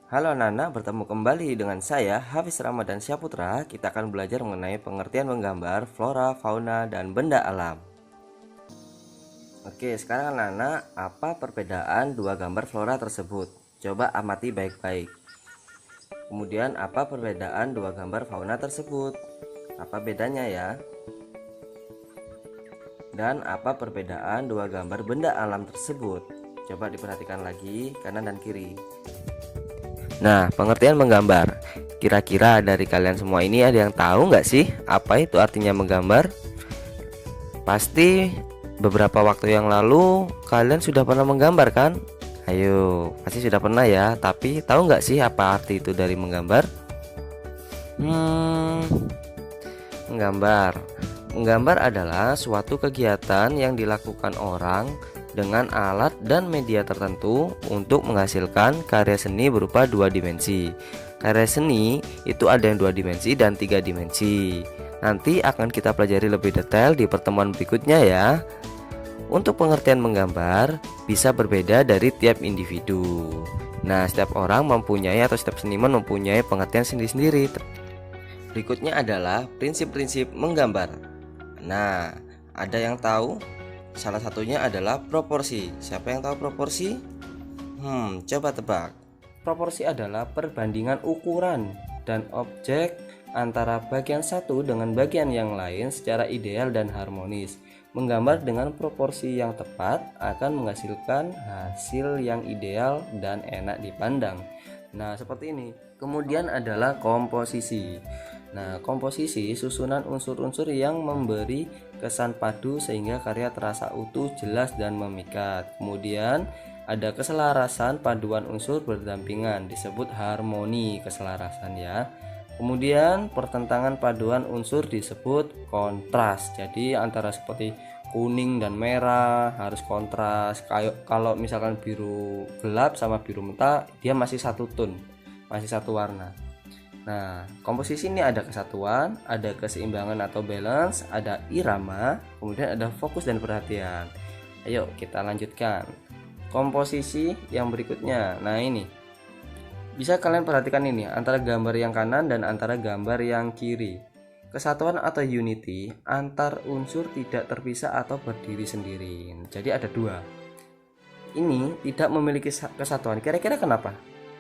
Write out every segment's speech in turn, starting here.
Halo Nana, bertemu kembali dengan saya Hafiz Ramadan Syaputra. Kita akan belajar mengenai pengertian menggambar flora, fauna, dan benda alam. Oke, sekarang Nana, apa perbedaan dua gambar flora tersebut? Coba amati baik-baik. Kemudian apa perbedaan dua gambar fauna tersebut? Apa bedanya ya? Dan apa perbedaan dua gambar benda alam tersebut? Coba diperhatikan lagi kanan dan kiri. Nah, pengertian menggambar. Kira-kira dari kalian semua ini ada yang tahu nggak sih apa itu artinya menggambar? Pasti beberapa waktu yang lalu kalian sudah pernah menggambar kan? Ayo, pasti sudah pernah ya. Tapi tahu nggak sih apa arti itu dari menggambar? Hmm, Menggambar. Menggambar adalah suatu kegiatan yang dilakukan orang dengan alat dan media tertentu untuk menghasilkan karya seni berupa dua dimensi. Karya seni itu ada yang dua dimensi dan tiga dimensi. Nanti akan kita pelajari lebih detail di pertemuan berikutnya ya. Untuk pengertian menggambar bisa berbeda dari tiap individu. Nah, setiap orang mempunyai atau setiap seniman mempunyai pengertian sendiri-sendiri. Berikutnya adalah prinsip-prinsip menggambar. Nah, ada yang tahu? Salah satunya adalah proporsi. Siapa yang tahu proporsi? Coba tebak. Proporsi adalah perbandingan ukuran dan objek antara bagian satu dengan bagian yang lain secara ideal dan harmonis. Menggambar dengan proporsi yang tepat akan menghasilkan hasil yang ideal dan enak dipandang. Nah, seperti ini. Kemudian adalah komposisi. Nah, komposisi susunan unsur-unsur yang memberi kesan padu sehingga karya terasa utuh, jelas, dan memikat. Kemudian ada keselarasan paduan unsur berdampingan, disebut harmoni keselarasan ya. Kemudian pertentangan paduan unsur disebut kontras. Jadi antara seperti kuning dan merah harus kontras. Kayak kalau misalkan biru gelap sama biru mentah, dia masih satu tone, masih satu warna. Nah, komposisi ini ada kesatuan, ada keseimbangan atau balance, ada irama, kemudian ada fokus dan perhatian. Ayo kita lanjutkan. Komposisi yang berikutnya. Nah, ini. Bisa kalian perhatikan ini antara gambar yang kanan dan antara gambar yang kiri. Kesatuan atau unity antar unsur tidak terpisah atau berdiri sendiri. Jadi ada dua. Ini tidak memiliki kesatuan. Kira-kira kenapa?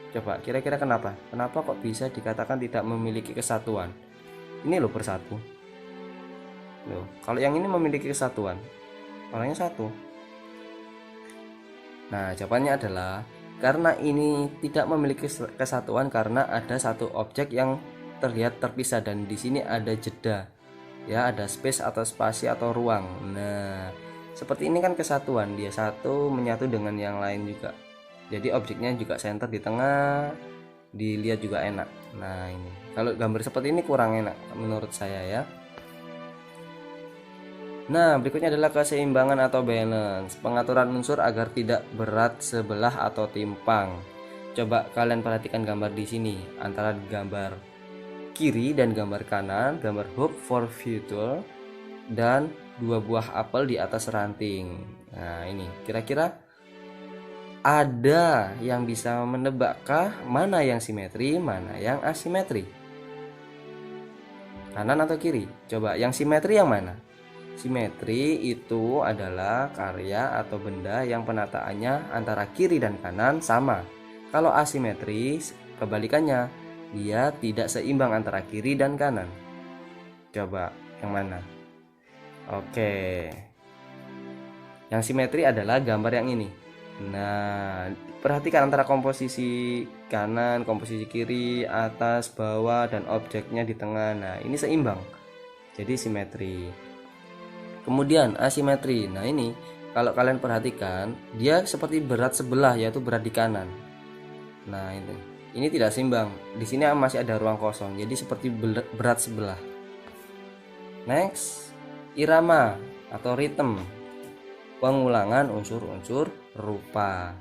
Coba kira-kira kenapa? Kenapa kok bisa dikatakan tidak memiliki kesatuan? Ini loh bersatu. Loh, kalau yang ini memiliki kesatuan, orangnya satu. Nah, jawabannya adalah karena ini tidak memiliki kesatuan karena ada satu objek yang terlihat terpisah dan di sini ada jeda. Ya, ada space atau spasi atau ruang. Nah, seperti ini kan kesatuan, dia satu menyatu dengan yang lain juga. Jadi objeknya juga center di tengah, dilihat juga enak. Nah, ini kalau gambar seperti ini kurang enak menurut saya ya. Nah, berikutnya adalah keseimbangan atau balance, pengaturan unsur agar tidak berat sebelah atau timpang. Coba kalian perhatikan gambar di sini antara gambar kiri dan gambar kanan, gambar hope for future dan dua buah apel di atas ranting. Nah, ini kira-kira ada yang bisa menebakkah mana yang simetri, mana yang asimetri? Kanan atau kiri? Coba yang simetri yang mana? Simetri itu adalah karya atau benda yang penataannya antara kiri dan kanan sama. Kalau asimetri, kebalikannya, dia tidak seimbang antara kiri dan kanan. Coba yang mana? Oke. Yang simetri adalah gambar yang ini. Nah, perhatikan antara komposisi kanan, komposisi kiri, atas, bawah, dan objeknya di tengah. Nah, ini seimbang. Jadi simetri. Kemudian asimetri. Nah, ini kalau kalian perhatikan, dia seperti berat sebelah, yaitu berat di kanan. Nah, ini tidak seimbang. Di sini masih ada ruang kosong. Jadi seperti berat sebelah. Next, irama atau ritme. Pengulangan unsur-unsur rupa.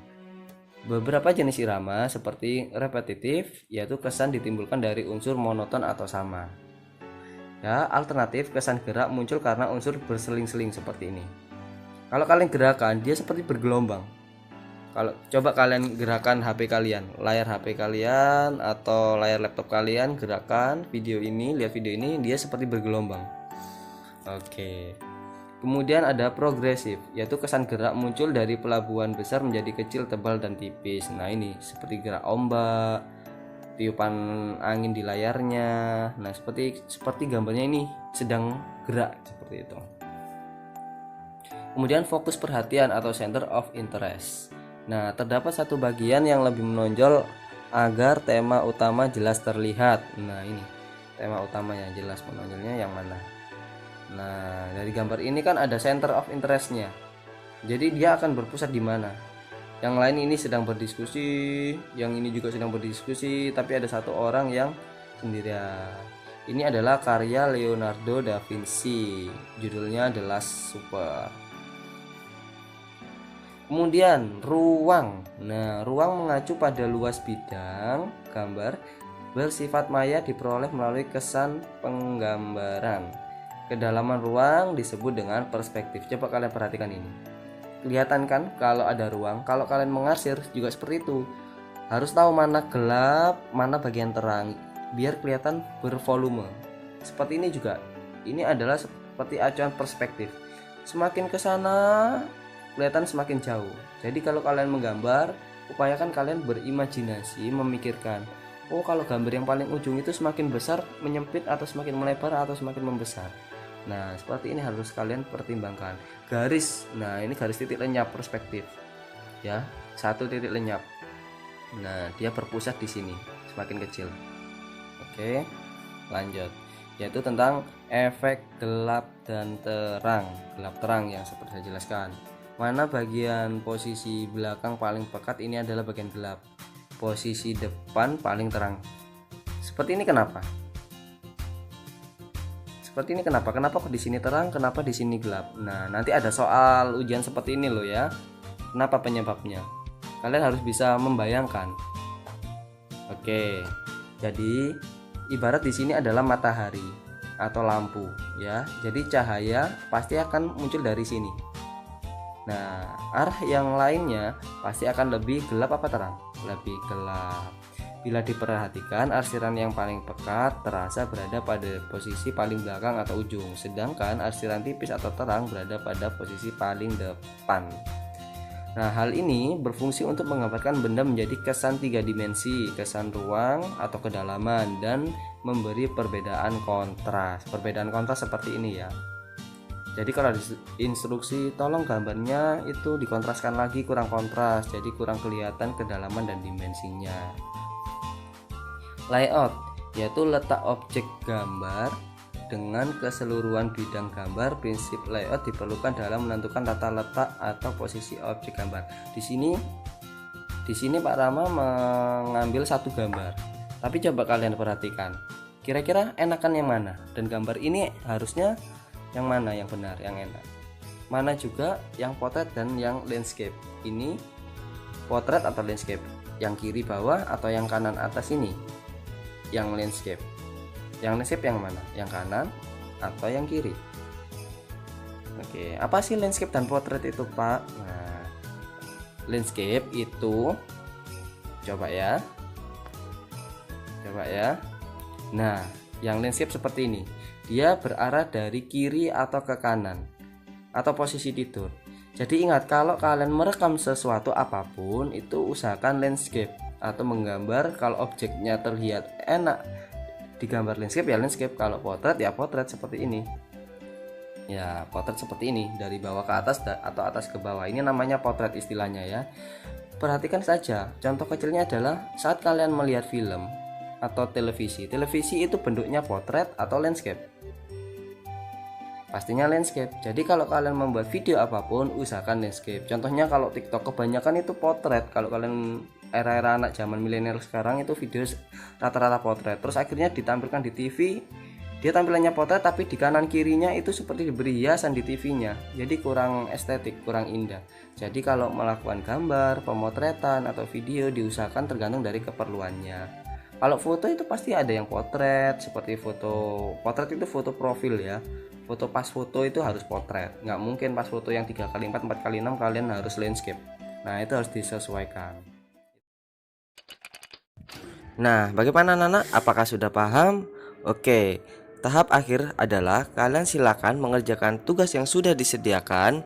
Beberapa jenis irama seperti repetitif, yaitu kesan ditimbulkan dari unsur monoton atau sama. Ya, alternatif kesan gerak muncul karena unsur berseling-seling seperti ini. Kalau kalian gerakan, dia seperti bergelombang. Kalau coba kalian gerakan HP kalian, layar HP kalian atau layar laptop kalian, gerakan video ini, lihat video ini, dia seperti bergelombang. Oke. Kemudian ada progresif, yaitu kesan gerak muncul dari pelabuhan besar menjadi kecil, tebal, dan tipis. Nah ini seperti gerak ombak, tiupan angin di layarnya. Nah seperti gambarnya ini sedang gerak seperti itu. Kemudian fokus perhatian atau center of interest. Nah, terdapat satu bagian yang lebih menonjol agar tema utama jelas terlihat. Nah, ini tema utamanya jelas menonjolnya yang mana. Nah, dari gambar ini kan ada center of interestnya. Jadi dia akan berpusat di mana. Yang lain ini sedang berdiskusi, yang ini juga sedang berdiskusi, tapi ada satu orang yang sendirian. Ini adalah karya Leonardo da Vinci. Judulnya The Last Supper. Kemudian ruang. Nah, ruang mengacu pada luas bidang gambar bersifat maya diperoleh melalui kesan penggambaran. Kedalaman ruang disebut dengan perspektif. Coba kalian perhatikan ini. Kelihatan kan kalau ada ruang. Kalau kalian mengarsir juga seperti itu. Harus tahu mana gelap, mana bagian terang biar kelihatan bervolume. Seperti ini juga. Ini adalah seperti acuan perspektif. Semakin ke sana kelihatan semakin jauh. Jadi kalau kalian menggambar, upayakan kalian berimajinasi, memikirkan, oh kalau gambar yang paling ujung itu semakin besar menyempit atau semakin melebar atau semakin membesar. Nah, seperti ini harus kalian pertimbangkan. Garis, nah ini garis titik lenyap perspektif. Ya, satu titik lenyap. Nah, dia berpusat di sini, semakin kecil. Oke, lanjut. Yaitu tentang efek gelap dan terang. Gelap terang yang seperti saya jelaskan. Mana bagian posisi belakang paling pekat, ini adalah bagian gelap. Posisi depan paling terang. Seperti ini kenapa? Seperti ini kenapa? Kenapa kok di sini terang, kenapa di sini gelap? Nah, nanti ada soal ujian seperti ini loh ya. Kenapa penyebabnya? Kalian harus bisa membayangkan. Oke. Jadi, ibarat di sini adalah matahari atau lampu ya. Jadi cahaya pasti akan muncul dari sini. Nah, arah yang lainnya pasti akan lebih gelap apa terang? Lebih gelap. Bila diperhatikan, arsiran yang paling pekat terasa berada pada posisi paling belakang atau ujung, sedangkan arsiran tipis atau terang berada pada posisi paling depan. Nah, hal ini berfungsi untuk menggambarkan benda menjadi kesan 3 dimensi, kesan ruang atau kedalaman, dan memberi perbedaan kontras. Perbedaan kontras seperti ini ya. Jadi kalau di instruksi tolong gambarnya itu dikontraskan lagi, kurang kontras, jadi kurang kelihatan kedalaman dan dimensinya. Layout, yaitu letak objek gambar dengan keseluruhan bidang gambar. Prinsip layout diperlukan dalam menentukan tata letak atau posisi objek gambar. Di sini Pak Rama mengambil satu gambar. Tapi coba kalian perhatikan, kira-kira enakan yang mana? Dan gambar ini harusnya yang mana yang benar, yang enak? Mana juga yang potret dan yang landscape? Ini potret atau landscape? Yang kiri bawah atau yang kanan atas ini? Yang landscape. Yang landscape yang mana? Yang kanan atau yang kiri? Oke, apa sih landscape dan potret itu, Pak? Nah, landscape itu coba ya. Nah, yang landscape seperti ini. Dia berarah dari kiri atau ke kanan atau posisi tidur. Jadi ingat, kalau kalian merekam sesuatu apapun itu usahakan landscape atau menggambar. Kalau objeknya terlihat enak digambar landscape ya landscape, kalau potret ya potret seperti ini. Ya, potret seperti ini dari bawah ke atas atau atas ke bawah. Ini namanya potret istilahnya ya. Perhatikan saja, contoh kecilnya adalah saat kalian melihat film atau televisi. Televisi itu bentuknya potret atau landscape. Pastinya landscape. Jadi kalau kalian membuat video apapun usahakan landscape. Contohnya kalau TikTok kebanyakan itu potret. Kalau kalian era-era anak zaman milenial sekarang itu video rata-rata potret. Terus akhirnya ditampilkan di TV, dia tampilannya potret tapi di kanan kirinya itu seperti diberi hiasan di TV-nya. Jadi kurang estetik, kurang indah. Jadi kalau melakukan gambar, pemotretan atau video diusahakan tergantung dari keperluannya. Kalau foto itu pasti ada yang potret, seperti foto potret itu foto profil ya. Foto pas foto itu harus potret. Nggak mungkin pas foto yang 3x4, 4x6 kalian harus landscape. Nah, itu harus disesuaikan. Nah, bagaimana anak-anak? Apakah sudah paham? Oke, tahap akhir adalah kalian silakan mengerjakan tugas yang sudah disediakan